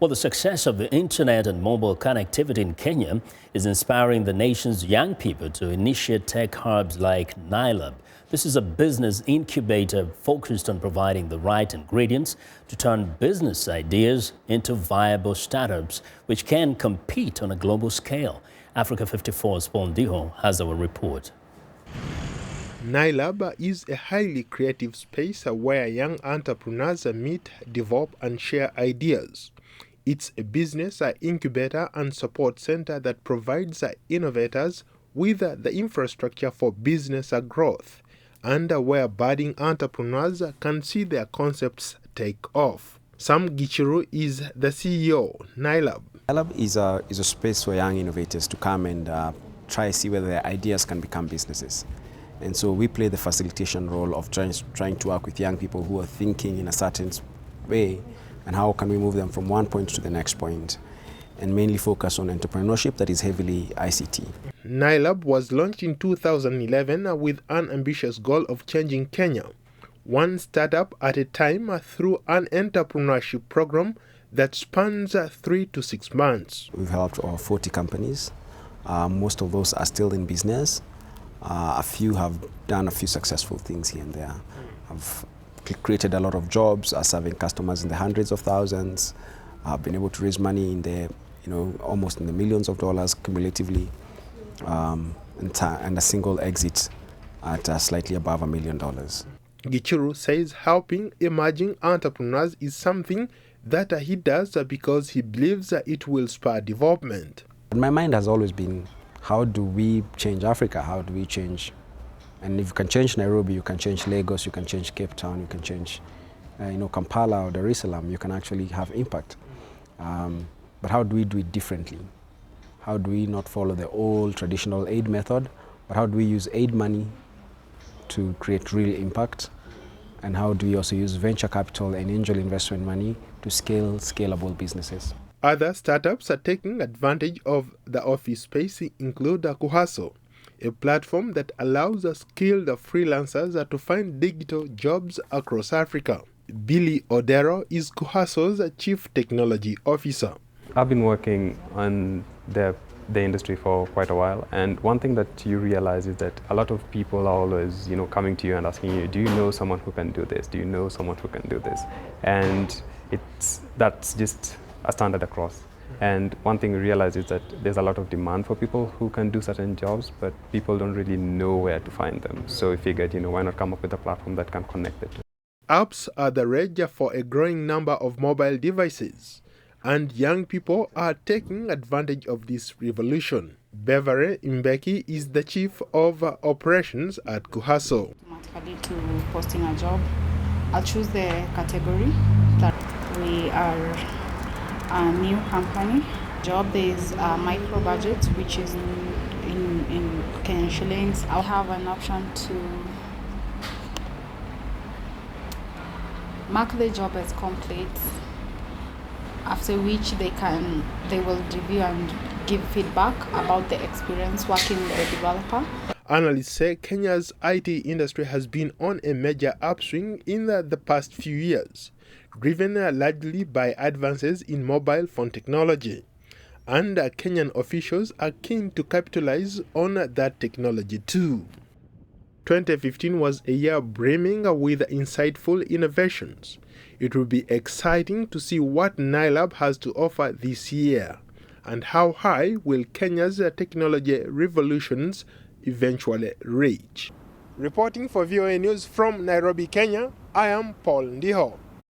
Well, the success of the internet and mobile connectivity in Kenya is inspiring the nation's young people to initiate tech hubs like Nailab. This is a business incubator focused on providing the right ingredients to turn business ideas into viable startups, which can compete on a global scale. Africa 54's Paul Ndiho has our report. Nailab is a highly creative space where young entrepreneurs meet, develop and share ideas. It's a business incubator and support center that provides innovators with the infrastructure for business growth, and where budding entrepreneurs can see their concepts take off. Sam Gichuru is the CEO, Nailab. Nailab is a space for young innovators to come and try to see whether their ideas can become businesses. And so we play the facilitation role of trying to work with young people who are thinking in a certain way, and how can we move them from one point to the next point, and mainly focus on entrepreneurship that is heavily ICT. Nailab was launched in 2011 with an ambitious goal of changing Kenya, one startup at a time, through an entrepreneurship program that spans 3 to 6 months. We've helped over 40 companies. Most of those are still in business. A few have done a few successful things here and there. Have created a lot of jobs, are serving customers in the hundreds of thousands, have been able to raise money in the, almost in the millions of dollars cumulatively, and a single exit at slightly above $1 million. Gichuru says helping emerging entrepreneurs is something that he does because he believes it will spur development. My mind has always been, how do we change Africa? How do we change? And if you can change Nairobi, you can change Lagos, you can change Cape Town, you can change Kampala or Dar es Salaam, you can actually have impact. But how do we do it differently? How do we not follow the old traditional aid method, but how do we use aid money to create real impact? And how do we also use venture capital and angel investment money to scale scalable businesses? Other startups are taking advantage of the office space include Kuhaso, a platform that allows skilled freelancers to find digital jobs across Africa. Billy Odero is Kuhaso's Chief Technology Officer. I've been working on the industry for quite a while, and one thing that you realize is that a lot of people are always coming to you and asking you, do you know someone who can do this? Do you know someone who can do this? And that's just a standard across. And one thing we realize is that there's a lot of demand for people who can do certain jobs, but people don't really know where to find them. So we figured, why not come up with a platform that can connect it. Apps are the rage for a growing number of mobile devices, and young people are taking advantage of this revolution. Bevere Mbeki is the Chief of Operations at Kuhaso. Automatically to posting a job, I'll choose the category that we are a new company. Job, there is a micro budget, which is in Kenyan shillings. I'll have an option to mark the job as complete, after which they will review and give feedback about the experience working with the developer. Analysts say Kenya's IT industry has been on a major upswing in the past few years, driven largely by advances in mobile phone technology. And Kenyan officials are keen to capitalize on that technology too. 2015 was a year brimming with insightful innovations. It will be exciting to see what Nailab has to offer this year, and how high will Kenya's technology revolutions eventually reach. Reporting for VOA News from Nairobi, Kenya, I am Paul Ndiho.